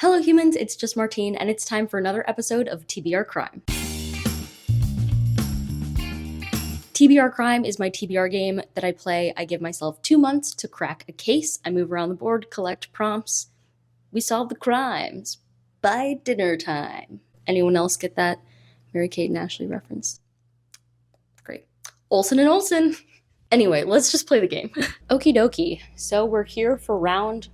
Hello humans, it's just Martine, and it's time for another episode of TBR Crime. TBR Crime is my TBR game that I play. I give myself 2 months to crack a case. I move around the board, collect prompts. We solve the crimes by dinner time. Anyone else get that Mary-Kate and Ashley reference? Great. Olsen and Olsen! Anyway, let's just play the game. Okie dokie. So we're here for round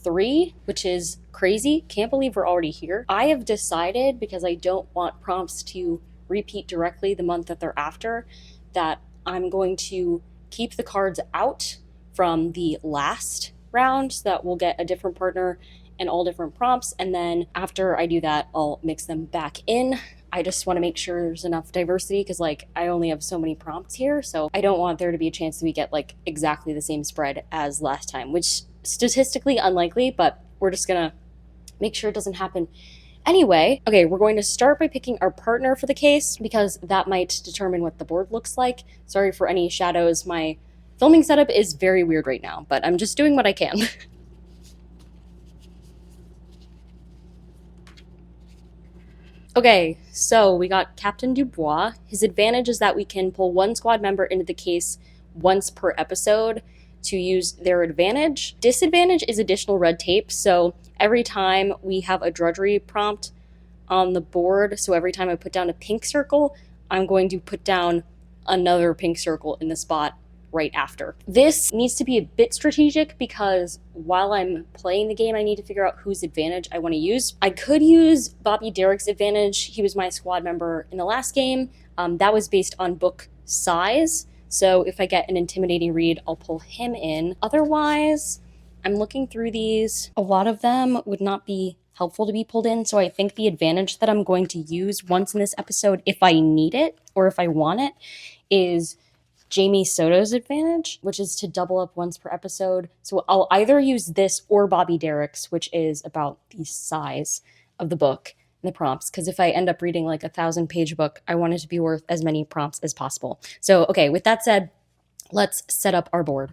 3, which is crazy. Can't believe we're already here. I have decided, because I don't want prompts to repeat directly the month that they're after, that I'm going to keep the cards out from the last round so that we'll get a different partner and all different prompts. And then after I do that, I'll mix them back in. I just want to make sure there's enough diversity because I only have so many prompts here. So I don't want there to be a chance that we get exactly the same spread as last time, which statistically unlikely, but we're just gonna make sure it doesn't happen anyway. Okay, we're going to start by picking our partner for the case because that might determine what the board looks like. Sorry for any shadows. My filming setup is very weird right now, but I'm just doing what I can. Okay, so we got Captain Dubois. His advantage is that we can pull one squad member into the case once per episode to use their advantage. Disadvantage is additional red tape, so every time we have a drudgery prompt on the board, so every time I put down a pink circle, I'm going to put down another pink circle in the spot right after. This needs to be a bit strategic because while I'm playing the game, I need to figure out whose advantage I want to use. I could use Bobby Derek's advantage. He was my squad member in the last game. That was based on book size. So if I get an intimidating read, I'll pull him in. Otherwise, I'm looking through these. A lot of them would not be helpful to be pulled in. So I think the advantage that I'm going to use once in this episode, if I need it or if I want it, is Jamie Soto's advantage, which is to double up once per episode. So I'll either use this or Bobby Derek's, which is about the size of the book and the prompts. Because if I end up reading a 1,000-page book, I want it to be worth as many prompts as possible. So, okay, with that said, let's set up our board.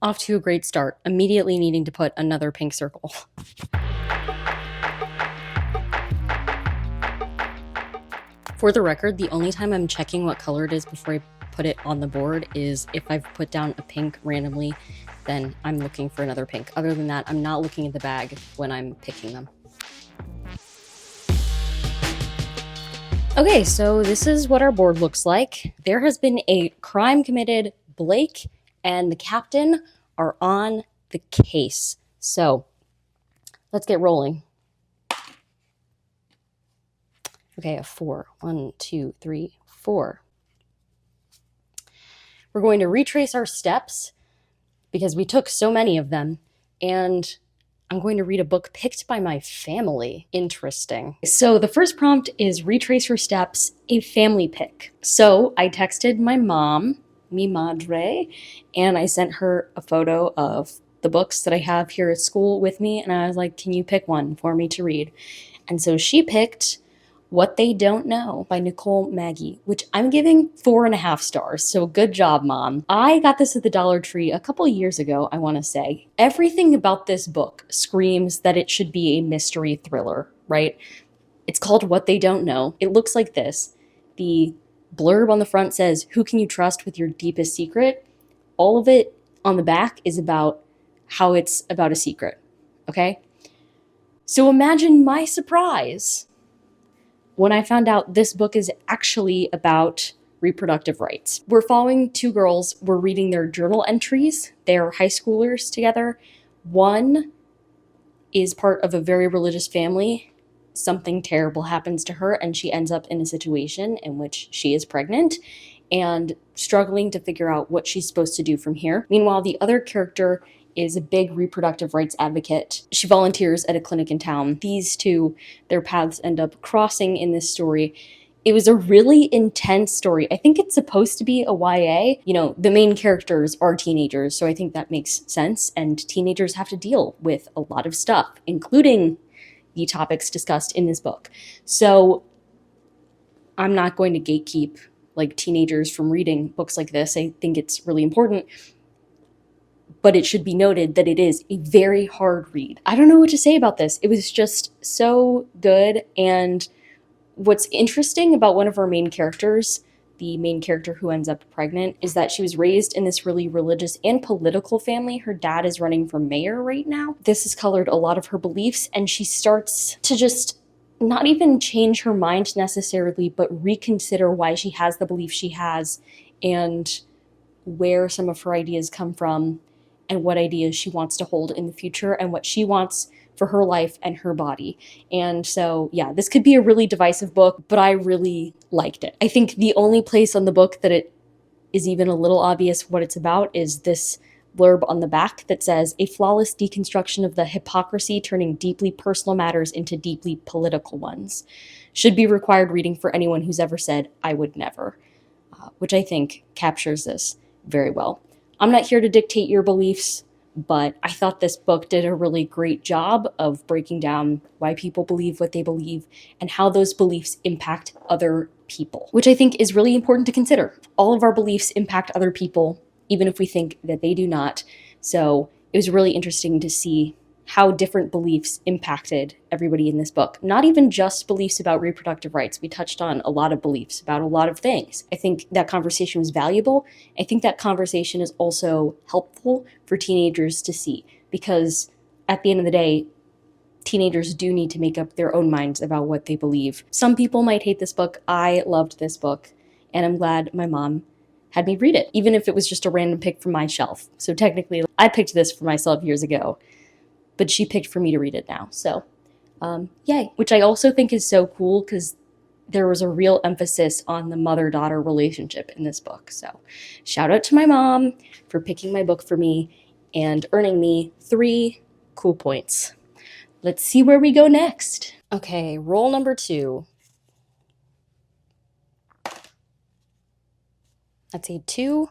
Off to a great start, immediately needing to put another pink circle. For the record, the only time I'm checking what color it is before I put it on the board is if I've put down a pink randomly, then I'm looking for another pink. Other than that, I'm not looking at the bag when I'm picking them. Okay, so this is what our board looks like. There has been a crime committed. Blake and the captain are on the case. So let's get rolling. Okay, a 4. 1, 2, 3, 4. We're going to retrace our steps because we took so many of them, and I'm going to read a book picked by my family. Interesting. So the first prompt is retrace your steps, a family pick. So I texted my mom, mi madre, and I sent her a photo of the books that I have here at school with me, and I was like, can you pick one for me to read? And so she picked What They Don't Know by Nicole Maggie, which I'm giving 4.5 stars. So good job, Mom. I got this at the Dollar Tree a couple years ago, I want to say. Everything about this book screams that it should be a mystery thriller, right? It's called What They Don't Know. It looks like this. The blurb on the front says, "Who can you trust with your deepest secret?" All of it on the back is about how it's about a secret, okay? So imagine my surprise when I found out this book is actually about reproductive rights. We're following 2 girls. We're reading their journal entries. They're high schoolers together. One is part of a very religious family. Something terrible happens to her, and she ends up in a situation in which she is pregnant and struggling to figure out what she's supposed to do from here. Meanwhile, the other character is a big reproductive rights advocate. She volunteers at a clinic in town. These two, their paths end up crossing in this story. It was a really intense story. I think it's supposed to be a YA. You know, the main characters are teenagers, so I think that makes sense. And teenagers have to deal with a lot of stuff, including the topics discussed in this book. So I'm not going to gatekeep teenagers from reading books like this. I think it's really important. but it should be noted that it is a very hard read. I don't know what to say about this. It was just so good. And what's interesting about one of our main characters, the main character who ends up pregnant, is that she was raised in this really religious and political family. Her dad is running for mayor right now. This has colored a lot of her beliefs, and she starts to just not even change her mind necessarily, but reconsider why she has the belief she has and where some of her ideas come from and what ideas she wants to hold in the future and what she wants for her life and her body. And so, yeah, this could be a really divisive book, but I really liked it. I think the only place on the book that it is even a little obvious what it's about is this blurb on the back that says, "A flawless deconstruction of the hypocrisy turning deeply personal matters into deeply political ones. Should be required reading for anyone who's ever said, 'I would never,'" which I think captures this very well. I'm not here to dictate your beliefs, but I thought this book did a really great job of breaking down why people believe what they believe and how those beliefs impact other people, which I think is really important to consider. All of our beliefs impact other people, even if we think that they do not. So it was really interesting to see how different beliefs impacted everybody in this book. Not even just beliefs about reproductive rights. We touched on a lot of beliefs about a lot of things. I think that conversation was valuable. I think that conversation is also helpful for teenagers to see, because at the end of the day, teenagers do need to make up their own minds about what they believe. Some people might hate this book. I loved this book, and I'm glad my mom had me read it, even if it was just a random pick from my shelf. So technically, I picked this for myself years ago, but she picked for me to read it now. So, yay. Which I also think is so cool because there was a real emphasis on the mother-daughter relationship in this book. So shout out to my mom for picking my book for me and earning me 3 cool points. Let's see where we go next. Okay, roll number 2. That's a 2.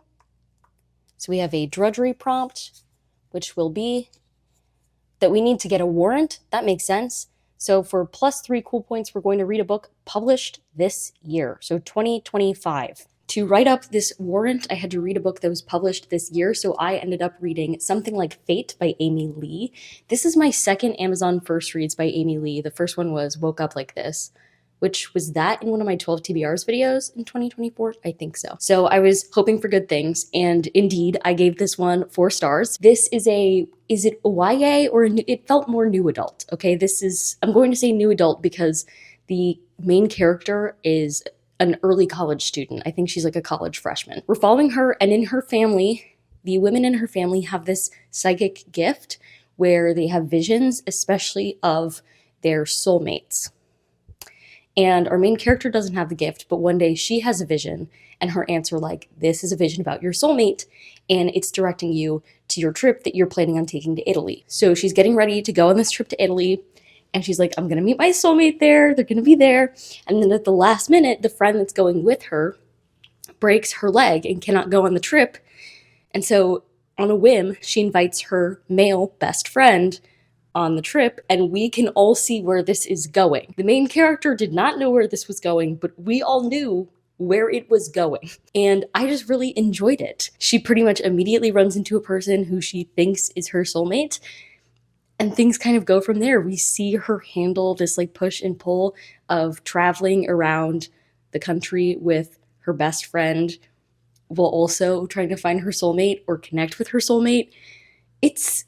So we have a drudgery prompt, which will be that we need to get a warrant. That makes sense. So for plus 3 cool points, we're going to read a book published this year, so 2025. To write up this warrant, I had to read a book that was published this year, so I ended up reading Something Like Fate by Amy Lee. This is my second Amazon First Reads by Amy Lee. The first one was Woke Up Like This, which was that in one of my 12 TBRs videos in 2024? I think so. So I was hoping for good things, and indeed, I gave this one 4 stars. This is it a YA or it felt more new adult, okay? I'm going to say new adult because the main character is an early college student. I think she's like a college freshman. We're following her, and in her family, the women in her family have this psychic gift where they have visions, especially of their soulmates. And our main character doesn't have the gift, but one day she has a vision, and her aunts are like, "This is a vision about your soulmate, and it's directing you to your trip that you're planning on taking to Italy." So she's getting ready to go on this trip to Italy, and she's like, "I'm gonna meet my soulmate there, they're gonna be there." And then at the last minute, the friend that's going with her breaks her leg and cannot go on the trip. And so on a whim, she invites her male best friend on the trip, and we can all see where this is going. The main character did not know where this was going, but we all knew where it was going. And I just really enjoyed it. She pretty much immediately runs into a person who she thinks is her soulmate, and things kind of go from there. We see her handle this like push and pull of traveling around the country with her best friend while also trying to find her soulmate or connect with her soulmate. It's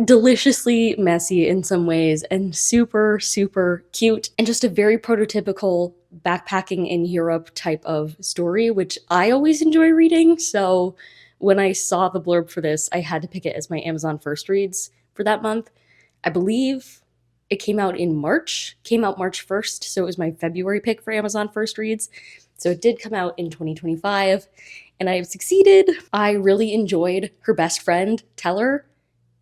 deliciously messy in some ways and super, super cute, and just a very prototypical backpacking in Europe type of story, which I always enjoy reading. So when I saw the blurb for this, I had to pick it as my Amazon First Reads for that month. I believe it came out March 1st, so it was my February pick for Amazon First Reads. So it did come out in 2025, and I have succeeded. I really enjoyed her best friend, Teller.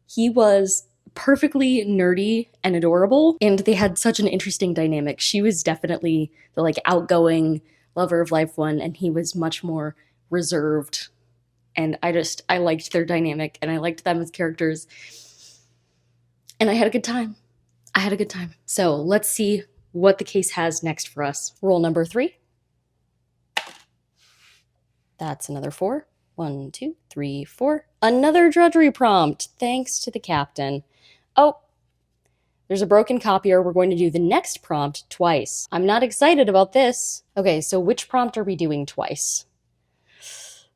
He was perfectly nerdy and adorable, and they had such an interesting dynamic. She was definitely the like outgoing lover of life one, and he was much more reserved. And I liked their dynamic, and I liked them as characters. And I had a good time. So let's see what the case has next for us. Roll number 3. That's another 4. 1, 2, 3, 4. Another drudgery prompt, thanks to the captain. Oh, there's a broken copier. We're going to do the next prompt twice. I'm not excited about this. Okay, so which prompt are we doing twice?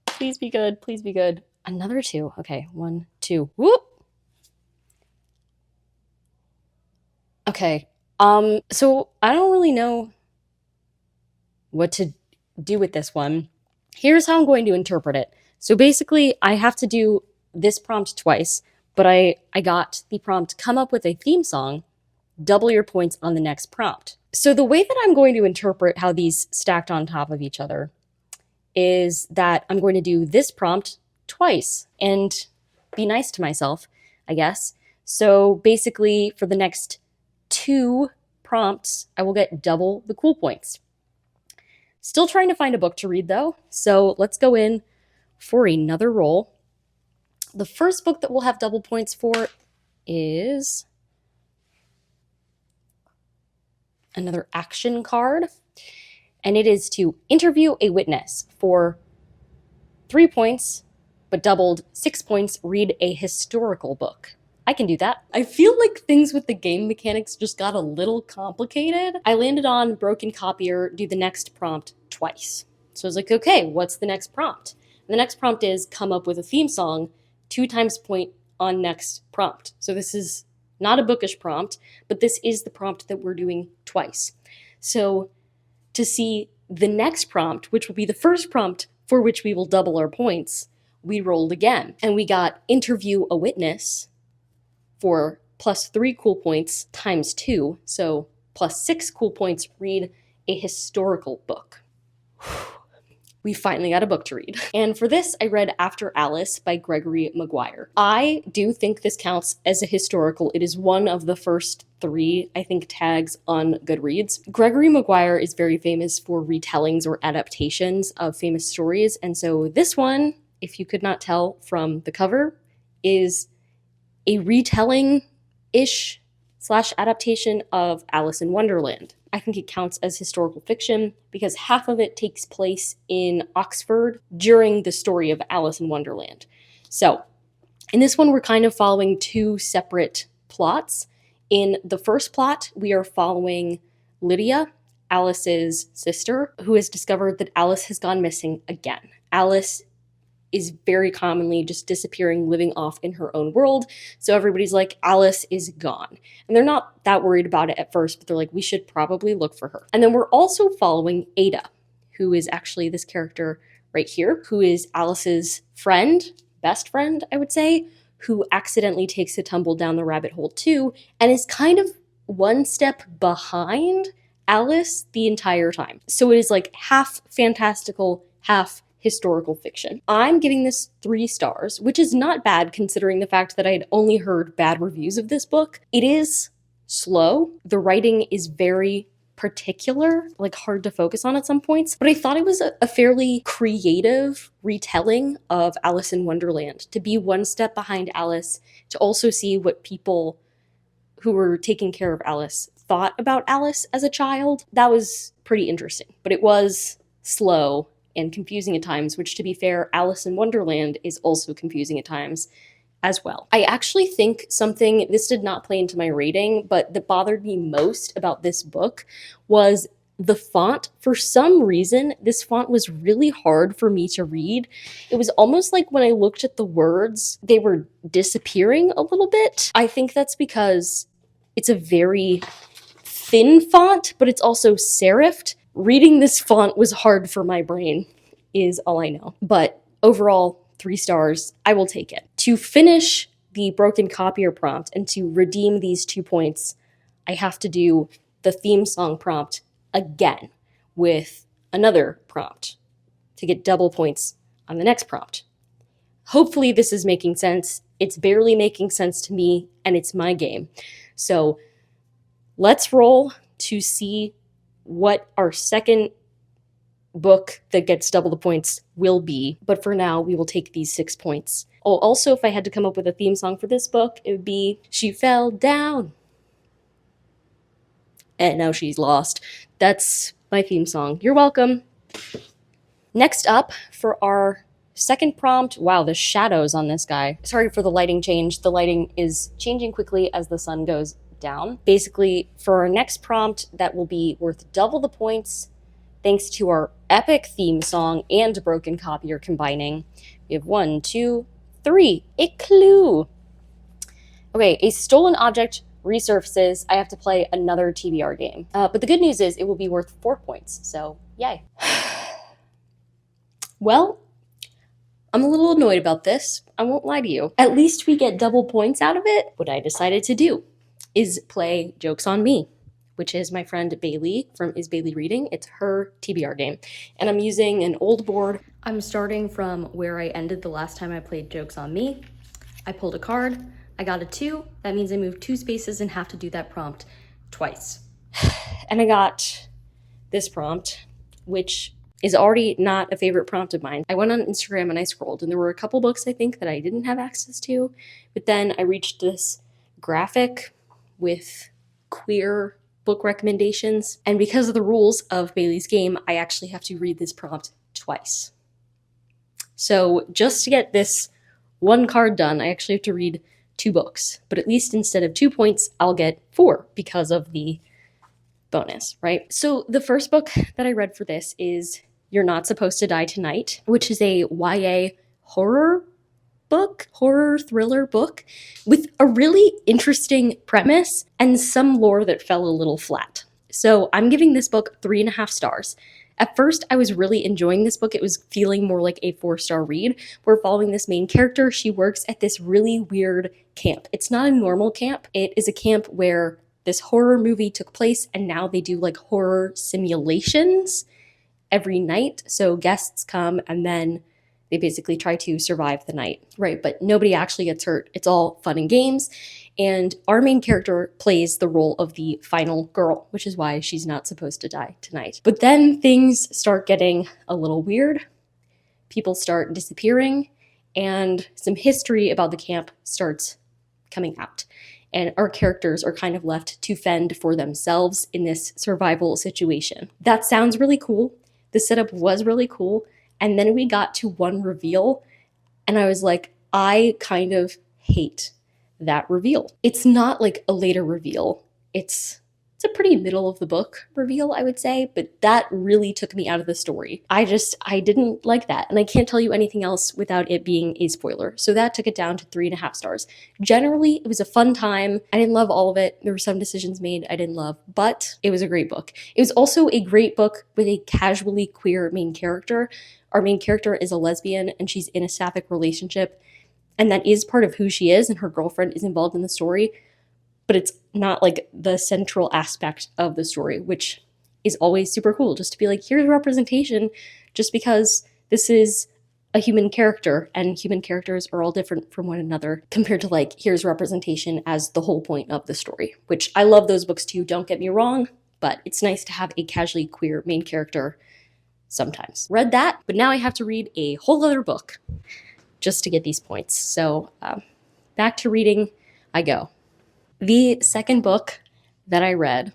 Please be good, please be good. Another 2. Okay, 1, 2. Whoop! Okay, so I don't really know what to do with this one. Here's how I'm going to interpret it. So basically, I have to do this prompt twice, but I got the prompt, come up with a theme song, double your points on the next prompt. So the way that I'm going to interpret how these stacked on top of each other is that I'm going to do this prompt twice and be nice to myself, I guess. So basically, for the next 2 prompts, I will get double the cool points. Still trying to find a book to read though, so let's go in for another roll. The first book that we'll have double points for is another action card, and it is to interview a witness for 3 points, but doubled 6 points, read a historical book. I can do that. I feel like things with the game mechanics just got a little complicated. I landed on broken copier, do the next prompt twice. So I was like, okay, what's the next prompt? And the next prompt is come up with a theme song, 2 times point on next prompt. So this is not a bookish prompt, but this is the prompt that we're doing twice. So to see the next prompt, which will be the first prompt for which we will double our points, we rolled again. And we got interview a witness for plus 3 cool points times 2, so plus 6 cool points, read a historical book. We finally got a book to read. And for this, I read After Alice by Gregory Maguire. I do think this counts as a historical. It is one of the first 3, I think, tags on Goodreads. Gregory Maguire is very famous for retellings or adaptations of famous stories, and so this one, if you could not tell from the cover, is a retelling-ish / adaptation of Alice in Wonderland. I think it counts as historical fiction because half of it takes place in Oxford during the story of Alice in Wonderland. So in this one, we're kind of following 2 separate plots. In the first plot, we are following Lydia, Alice's sister, who has discovered that Alice has gone missing again. Alice is very commonly just disappearing, living off in her own world. So everybody's like, Alice is gone. And they're not that worried about it at first, but they're like, we should probably look for her. And then we're also following Ada, who is actually this character right here, who is Alice's friend, best friend, I would say, who accidentally takes a tumble down the rabbit hole too, and is kind of one step behind Alice the entire time. So it is like half fantastical, half historical fiction. I'm giving this 3 stars, which is not bad considering the fact that I had only heard bad reviews of this book. It is slow. The writing is very particular, like hard to focus on at some points, but I thought it was a fairly creative retelling of Alice in Wonderland, to be one step behind Alice, to also see what people who were taking care of Alice thought about Alice as a child. That was pretty interesting, but it was slow and confusing at times, which, to be fair, Alice in Wonderland is also confusing at times as well. I actually think something, this did not play into my rating, but that bothered me most about this book was the font. For some reason, this font was really hard for me to read. It was almost like when I looked at the words, they were disappearing a little bit. I think that's because it's a very thin font, but it's also serifed. Reading this font was hard for my brain, is all I know. But overall, 3 stars, I will take it. To finish the broken copier prompt and to redeem these 2 points, I have to do the theme song prompt again with another prompt to get double points on the next prompt. Hopefully this is making sense. It's barely making sense to me, and it's my game. So let's roll to see what our second book that gets double the points will be. But for now, we will take these 6 points. Oh, also, if I had to come up with a theme song for this book, it would be She Fell Down and Now She's Lost. That's my theme song. You're welcome. Next up, for our Second prompt, wow, the shadows on this guy. Sorry for the lighting change. The lighting is changing quickly as the sun goes down. Basically, for our next prompt, that will be worth double the points thanks to our epic theme song and broken copier combining. We have 1, 2, 3. A clue. Okay, a stolen object resurfaces. I have to play another TBR game. But the good news is it will be worth 4 points, so yay. Well, I'm a little annoyed about this. I won't lie to you. At least we get double points out of it. What I decided to do is play Joke's on Me, which is my friend Bailey from Is Bailey Reading. It's her TBR game. And I'm using an old board. I'm starting from where I ended the last time I played Joke's on Me. I pulled a card. I got a 2. That means I moved 2 spaces and have to do that prompt twice. And I got this prompt, which is already not a favorite prompt of mine. I went on Instagram and I scrolled, and there were a couple books I think that I didn't have access to, but then I reached this graphic with queer book recommendations, and because of the rules of Bailey's game, I actually have to read this prompt twice. So just to get this one card done, I actually have to read 2 books, but at least instead of 2 points, I'll get 4 because of the bonus, right? So the first book that I read for this is You're Not Supposed to Die Tonight, which is a YA horror thriller book with a really interesting premise and some lore that fell a little flat. So I'm giving this book 3.5 stars. At first, I was really enjoying this book. It was feeling more like a 4-star read. We're following this main character. She works at this really weird camp. It's not a normal camp. It is a camp where this horror movie took place, and now they do like horror simulations every night. So guests come and then they basically try to survive the night, right? But nobody actually gets hurt. It's all fun and games. And our main character plays the role of the final girl, which is why she's not supposed to die tonight. But then things start getting a little weird. People start disappearing, and some history about the camp starts coming out. And our characters are kind of left to fend for themselves in this survival situation. That sounds really cool. The setup was really cool. And then we got to one reveal, and I was like, I kind of hate that reveal. It's not like a later reveal. It's a pretty middle of the book reveal, I would say, but that really took me out of the story. I didn't like that, and I can't tell you anything else without it being a spoiler. So that took it down to 3.5 stars. Generally, it was a fun time. I didn't love all of it. There were some decisions made I didn't love, but it was a great book. It was also a great book with a casually queer main character. Our main character is a lesbian, and she's in a sapphic relationship, and that is part of who she is, and her girlfriend is involved in the story, but it's not like the central aspect of the story, which is always super cool, just to be like, here's representation, just because this is a human character, and human characters are all different from one another, compared to like, here's representation as the whole point of the story, which I love those books too, don't get me wrong, but it's nice to have a casually queer main character sometimes. Read that, but now I have to read a whole other book just to get these points. So back to reading I go. The second book that I read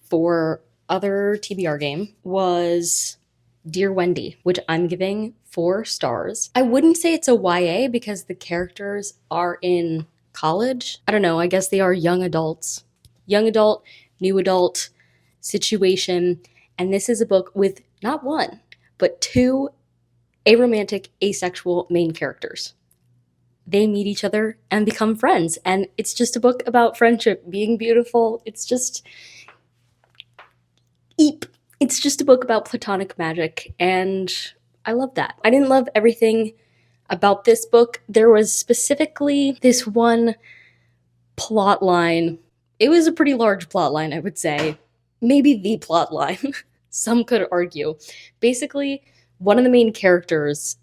for other TBR game was Dear Wendy, which I'm giving 4 stars. I wouldn't say it's a YA because the characters are in college. I don't know, I guess they are young adults. Young adult, new adult situation. And this is a book with not 1, but 2 aromantic, asexual main characters. They meet each other and become friends. And it's just a book about friendship being beautiful. It's just It's just a book about platonic magic, and I love that. I didn't love everything about this book. There was specifically this one plot line. It was a pretty large plot line, I would say. Maybe the plot line. Some could argue. Basically, one of the main characters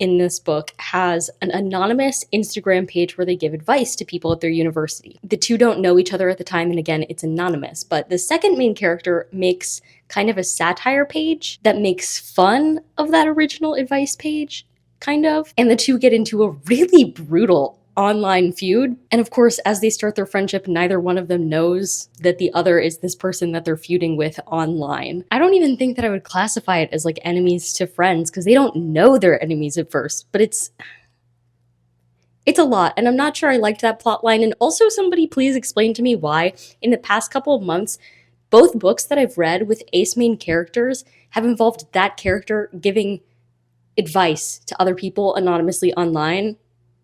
in this book has an anonymous Instagram page where they give advice to people at their university. The two don't know each other at the time, and again, it's anonymous. But the second main character makes kind of a satire page that makes fun of that original advice page, kind of. And the two get into a really brutal online feud. And of course, as they start their friendship, neither one of them knows that the other is this person that they're feuding with online. I don't even think that I would classify it as like enemies to friends because they don't know they're enemies at first, but it's a lot, and I'm not sure I liked that plot line. And also, somebody please explain to me why, in the past couple of months, both books that I've read with ace main characters have involved that character giving advice to other people anonymously online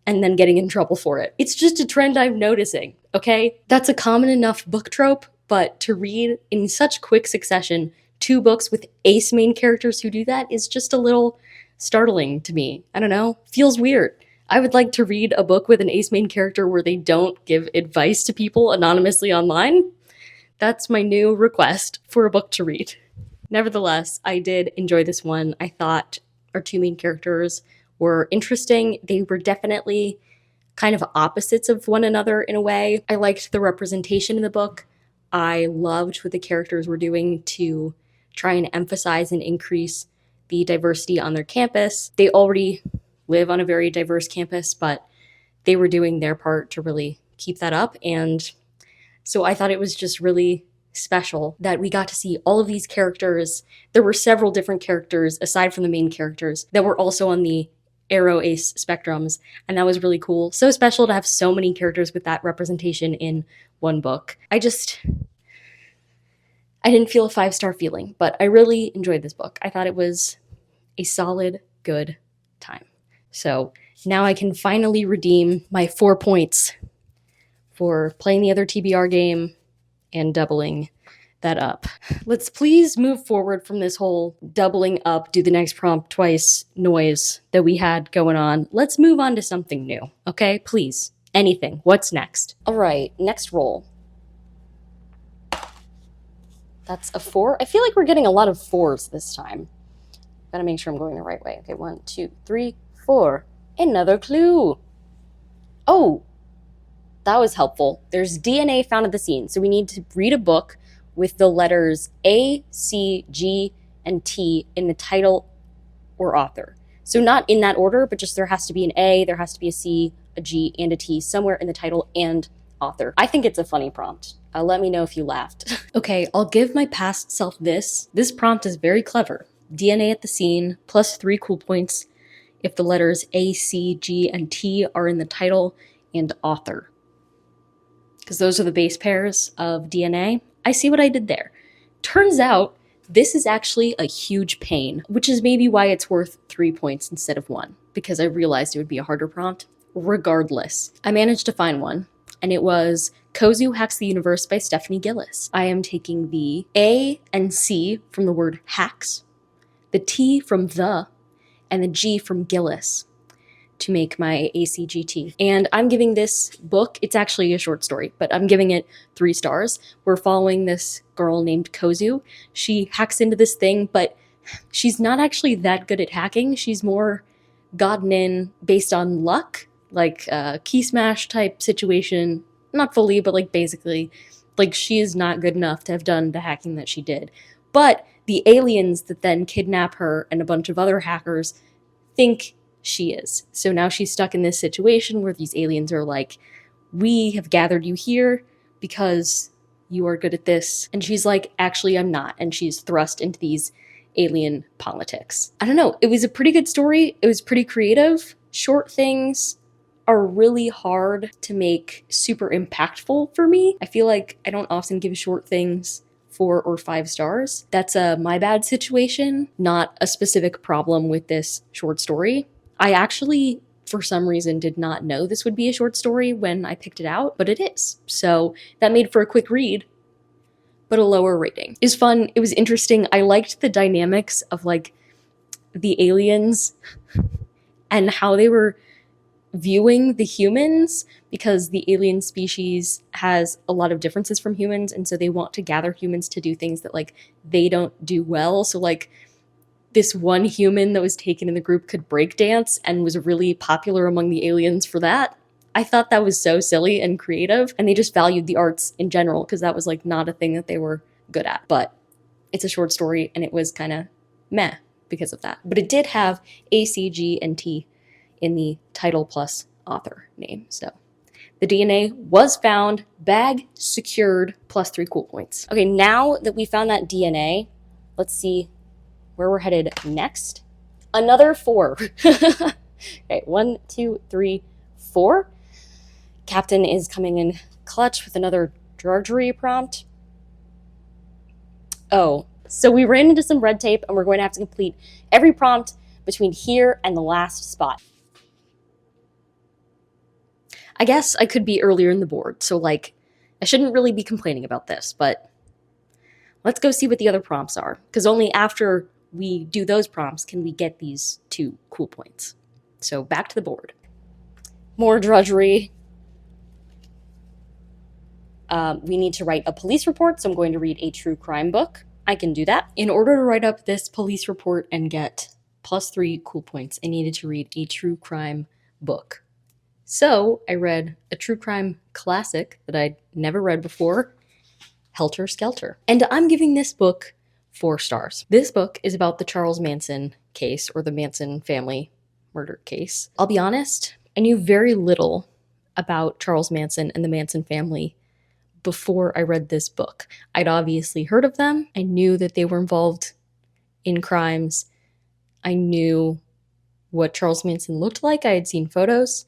and then getting in trouble for it. It's just a trend I'm noticing, okay? That's a common enough book trope, but to read in such quick succession 2 books with ace main characters who do that is just a little startling to me. I don't know, feels weird. I would like to read a book with an ace main character where they don't give advice to people anonymously online. That's my new request for a book to read. Nevertheless, I did enjoy this one. I thought our 2 main characters were interesting. They were definitely kind of opposites of one another in a way. I liked the representation in the book. I loved what the characters were doing to try and emphasize and increase the diversity on their campus. They already live on a very diverse campus, but they were doing their part to really keep that up. And so I thought it was just really special that we got to see all of these characters. There were several different characters aside from the main characters that were also on the Arrow Ace spectrums, and that was really cool. So special to have so many characters with that representation in one book. I didn't feel a 5-star feeling, but I really enjoyed this book. I thought it was a solid, good time. So now I can finally redeem my 4 points for playing the other TBR game and doubling that up. Let's please move forward from this whole doubling up, do the next prompt twice noise that we had going on. Let's move on to something new, okay? Please, anything. What's next? All right, next roll. That's a 4. I feel like we're getting a lot of 4s this time. Gotta make sure I'm going the right way. Okay, 1, 2, 3, 4. Another clue. Oh, that was helpful. There's DNA found at the scene, so we need to read a book with the letters A, C, G, and T in the title or author. So not in that order, but just there has to be an A, there has to be a C, a G, and a T somewhere in the title and author. I think it's a funny prompt. Let me know if you laughed. Okay, I'll give my past self this. This prompt is very clever. DNA at the scene, plus 3 cool points if the letters A, C, G, and T are in the title and author. Because those are the base pairs of DNA. I see what I did there. Turns out, this is actually a huge pain, which is maybe why it's worth 3 points instead of 1, because I realized it would be a harder prompt. Regardless, I managed to find one, and it was Kozu Hacks the Universe by Stephanie Gillis. I am taking the A and C from the word hacks, the T from the, and the G from Gillis to make my ACGT. And I'm giving this book, it's actually a short story, but I'm giving it 3 stars. We're following this girl named Kozu. She hacks into this thing, but she's not actually that good at hacking. She's more gotten in based on luck, like a key smash type situation. Not fully, but like basically, like she is not good enough to have done the hacking that she did. But the aliens that then kidnap her and a bunch of other hackers think she is. So now she's stuck in this situation where these aliens are like, we have gathered you here because you are good at this. And she's like, actually, I'm not. And she's thrust into these alien politics. I don't know. It was a pretty good story. It was pretty creative. Short things are really hard to make super impactful for me. I feel like I don't often give short things 4 or 5 stars. That's a my bad situation, not a specific problem with this short story. I actually, for some reason, did not know this would be a short story when I picked it out, but it is. So that made for a quick read, but a lower rating. It was fun. It was interesting. I liked the dynamics of like the aliens and how they were viewing the humans, because the alien species has a lot of differences from humans, and so they want to gather humans to do things that like they don't do well. So like this one human that was taken in the group could break dance and was really popular among the aliens for that. I thought that was so silly and creative, and they just valued the arts in general because that was like not a thing that they were good at. But it's a short story and it was kind of meh because of that. But it did have A, C, G, and T in the title plus author name. So the DNA was found, bag secured, plus 3 cool points. Okay, now that we found that DNA, let's see where we're headed next. Another 4. Okay, 1, 2, 3, 4. Captain is coming in clutch with another drudgery prompt. Oh, so we ran into some red tape and we're going to have to complete every prompt between here and the last spot. I guess I could be earlier in the board, so like, I shouldn't really be complaining about this, but let's go see what the other prompts are, because only after we do those prompts can we get these 2 cool points. So back to the board. More drudgery. We need to write a police report, so I'm going to read a true crime book. I can do that. In order to write up this police report and get plus 3 cool points, I needed to read a true crime book. So I read a true crime classic that I'd never read before, Helter Skelter. And I'm giving this book 4 stars. This book is about the Charles Manson case, or the Manson family murder case. I'll be honest, I knew very little about Charles Manson and the Manson family before I read this book. I'd obviously heard of them. I knew that they were involved in crimes. I knew what Charles Manson looked like. I had seen photos,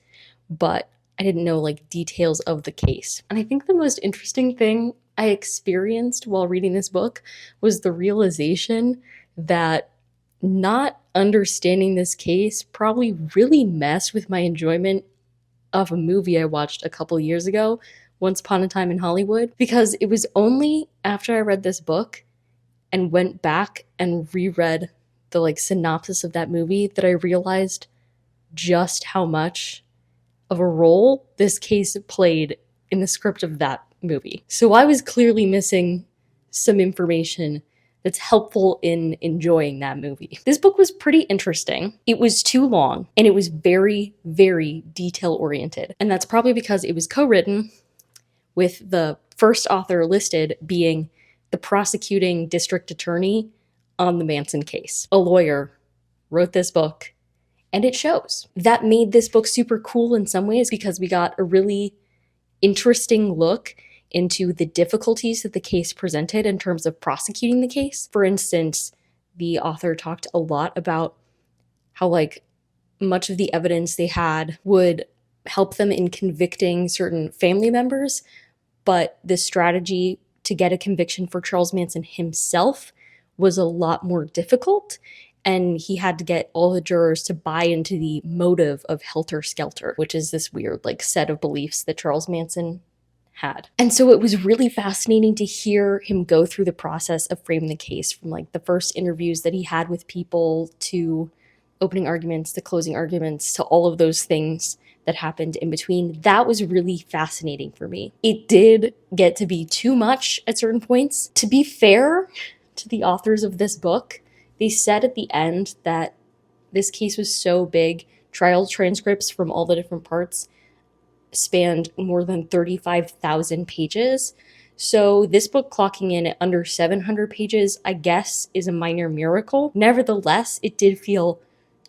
but I didn't know like details of the case. And I think the most interesting thing I experienced while reading this book was the realization that not understanding this case probably really messed with my enjoyment of a movie I watched a couple years ago, Once Upon a Time in Hollywood, because it was only after I read this book and went back and reread the like synopsis of that movie that I realized just how much of a role this case played in the script of that movie. So I was clearly missing some information that's helpful in enjoying that movie. This book was pretty interesting. It was too long, and it was very, very detail-oriented. And that's probably because it was co-written with the first author listed being the prosecuting district attorney on the Manson case. A lawyer wrote this book, and it shows. That made this book super cool in some ways because we got a really interesting look into the difficulties that the case presented in terms of prosecuting the case. For instance, the author talked a lot about how like much of the evidence they had would help them in convicting certain family members, but the strategy to get a conviction for Charles Manson himself was a lot more difficult, and he had to get all the jurors to buy into the motive of Helter Skelter, which is this weird like set of beliefs that Charles Manson had. And so it was really fascinating to hear him go through the process of framing the case, from like the first interviews that he had with people to opening arguments to closing arguments to all of those things that happened in between. That was really fascinating for me. It did get to be too much at certain points. To be fair to the authors of this book, they said at the end that this case was so big, trial transcripts from all the different parts spanned more than 35,000 pages. So this book clocking in at under 700 pages, I guess, is a minor miracle. Nevertheless, it did feel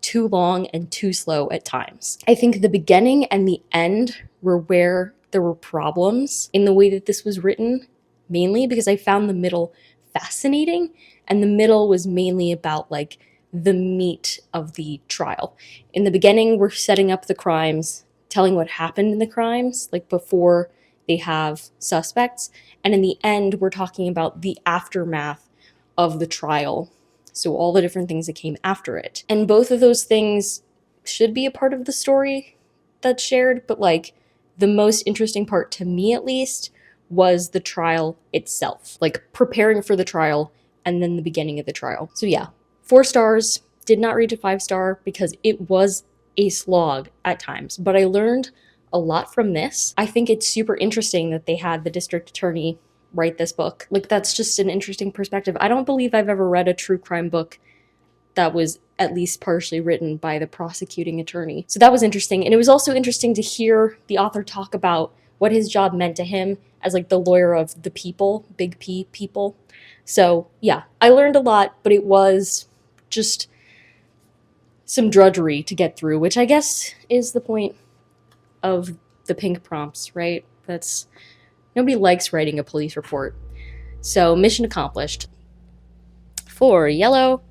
too long and too slow at times. I think the beginning and the end were where there were problems in the way that this was written, mainly because I found the middle fascinating, and the middle was mainly about like the meat of the trial. In the beginning, we're setting up the crimes, telling what happened in the crimes, like before they have suspects. And in the end, we're talking about the aftermath of the trial. So all the different things that came after it. And both of those things should be a part of the story that's shared, but like the most interesting part to me at least was the trial itself, like preparing for the trial and then the beginning of the trial. So yeah, 4 stars, did not reach a 5-star because it was a slog at times, but I learned a lot from this. I think it's super interesting that they had the district attorney write this book. Like, that's just an interesting perspective. I don't believe I've ever read a true crime book that was at least partially written by the prosecuting attorney. So that was interesting. And it was also interesting to hear the author talk about what his job meant to him as like the lawyer of the people, big P people. So yeah, I learned a lot, but it was just some drudgery to get through, which I guess is the point of the pink prompts, right? Nobody likes writing a police report. So mission accomplished. For yellow,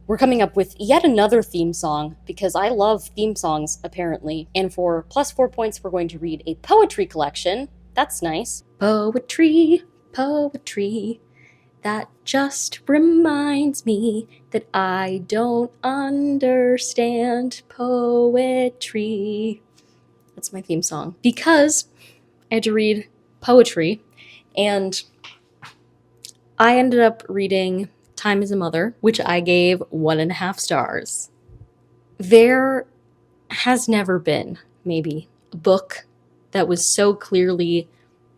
we're coming up with yet another theme song because I love theme songs, apparently. And for +4 points, we're going to read a poetry collection. That's nice. Poetry, poetry, that just reminds me that I don't understand poetry. That's my theme song. Because I had to read poetry, and I ended up reading Time is a Mother, which I gave 1.5 stars. There has never been, maybe, a book that was so clearly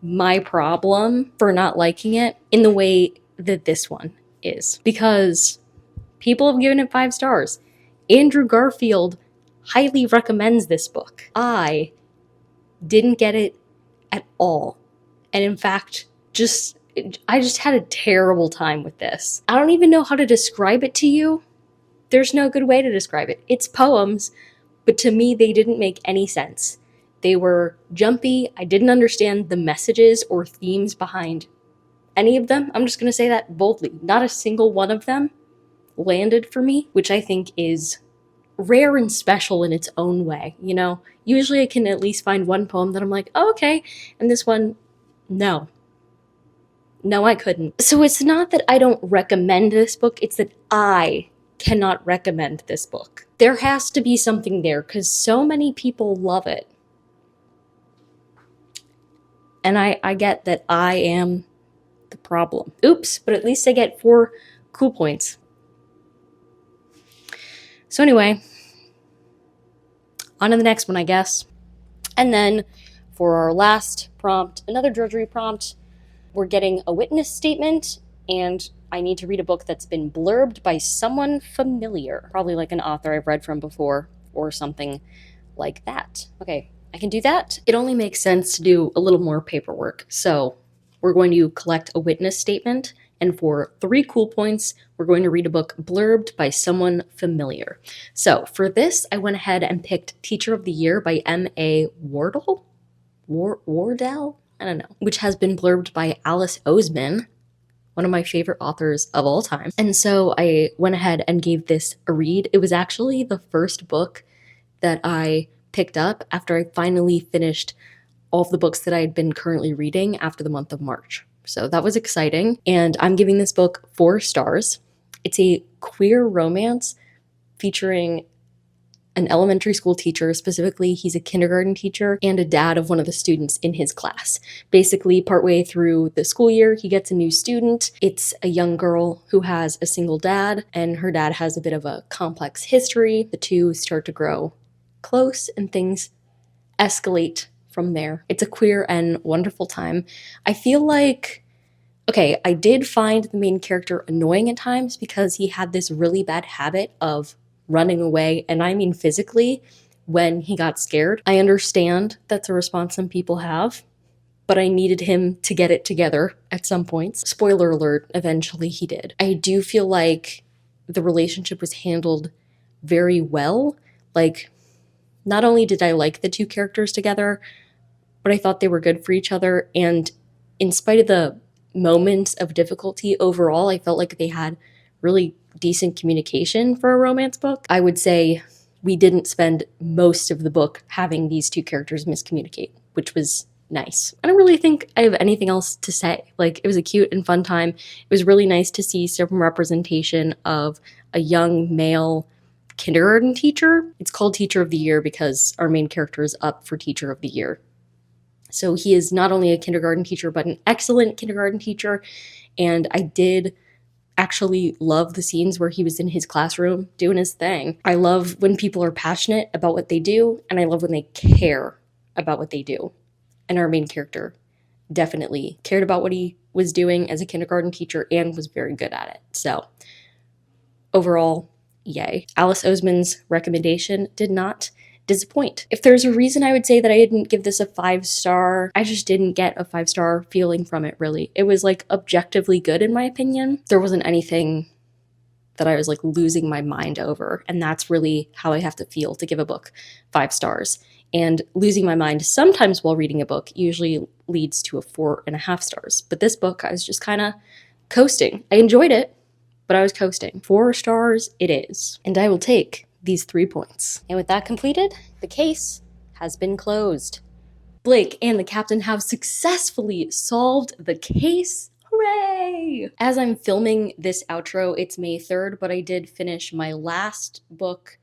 my problem for not liking it in the way that this one is. Because people have given it 5 stars. Andrew Garfield highly recommends this book. I didn't get it at all. And in fact, I just had a terrible time with this. I don't even know how to describe it to you. There's no good way to describe it. It's poems, but to me, they didn't make any sense. They were jumpy. I didn't understand the messages or themes behind any of them. I'm just going to say that boldly. Not a single one of them landed for me, which I think is rare and special in its own way. You know, usually I can at least find one poem that I'm like, oh, okay. And this one, no. No, I couldn't. So it's not that I don't recommend this book, it's that I cannot recommend this book. There has to be something there because so many people love it. And I get that I am the problem. Oops, but at least I get 4 cool points. So anyway, on to the next one, I guess. And then for our last prompt, another drudgery prompt, we're getting a witness statement, and I need to read a book that's been blurbed by someone familiar. Probably like an author I've read from before or something like that. Okay, I can do that. It only makes sense to do a little more paperwork. So we're going to collect a witness statement, and for 3 cool points, we're going to read a book blurbed by someone familiar. So for this, I went ahead and picked Teacher of the Year by M.A. Wardell? Wardell? I don't know, which has been blurbed by Alice Oseman, one of my favorite authors of all time. And so I went ahead and gave this a read. It was actually the first book that I picked up after I finally finished all of the books that I had been currently reading after the month of March. So that was exciting. And I'm giving this book 4 stars. It's a queer romance featuring an elementary school teacher. Specifically, he's a kindergarten teacher and a dad of one of the students in his class. Basically, partway through the school year, he gets a new student. It's a young girl who has a single dad, and her dad has a bit of a complex history. The two start to grow close, and things escalate from there. It's a queer and wonderful time. I feel like, okay, I did find the main character annoying at times because he had this really bad habit of running away, and I mean physically, when he got scared. I understand that's a response some people have, but I needed him to get it together at some points. Spoiler alert, eventually he did. I do feel like the relationship was handled very well. Like, not only did I like the 2 characters together, but I thought they were good for each other, and in spite of the moments of difficulty overall, I felt like they had really decent communication for a romance book. I would say we didn't spend most of the book having these 2 characters miscommunicate, which was nice. I don't really think I have anything else to say. Like, it was a cute and fun time. It was really nice to see some representation of a young male kindergarten teacher. It's called Teacher of the Year because our main character is up for Teacher of the Year. So he is not only a kindergarten teacher, but an excellent kindergarten teacher. And I did actually love the scenes where he was in his classroom doing his thing. I love when people are passionate about what they do, and I love when they care about what they do. And our main character definitely cared about what he was doing as a kindergarten teacher and was very good at it. So overall, yay. Alice Oseman's recommendation did not disappoint. If there's a reason I would say that I didn't give this a 5-star, I just didn't get a 5-star feeling from it, really. It was like objectively good in my opinion. There wasn't anything that I was like losing my mind over, and that's really how I have to feel to give a book 5 stars. And losing my mind sometimes while reading a book usually leads to a 4.5 stars. But this book, I was just kind of coasting. I enjoyed it, but I was coasting. 4 stars it is. And I will take these 3 points. And with that completed, the case has been closed. Blake and the captain have successfully solved the case. Hooray! As I'm filming this outro, it's May 3rd, but I did finish my last book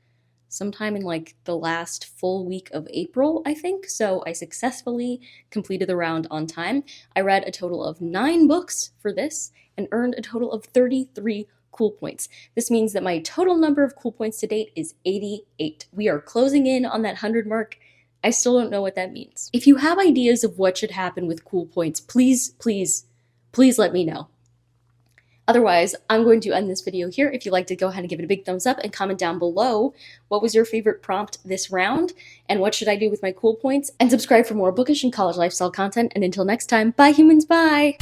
sometime in like the last full week of April, I think. So I successfully completed the round on time. I read a total of 9 books for this and earned a total of 33 cool points. This means that my total number of cool points to date is 88. We are closing in on that 100 mark. I still don't know what that means. If you have ideas of what should happen with cool points, please let me know. Otherwise, I'm going to end this video here. If you liked it, go ahead and give it a big thumbs up and comment down below what was your favorite prompt this round and what should I do with my cool points, and subscribe for more bookish and college lifestyle content. And until next time, bye humans, bye!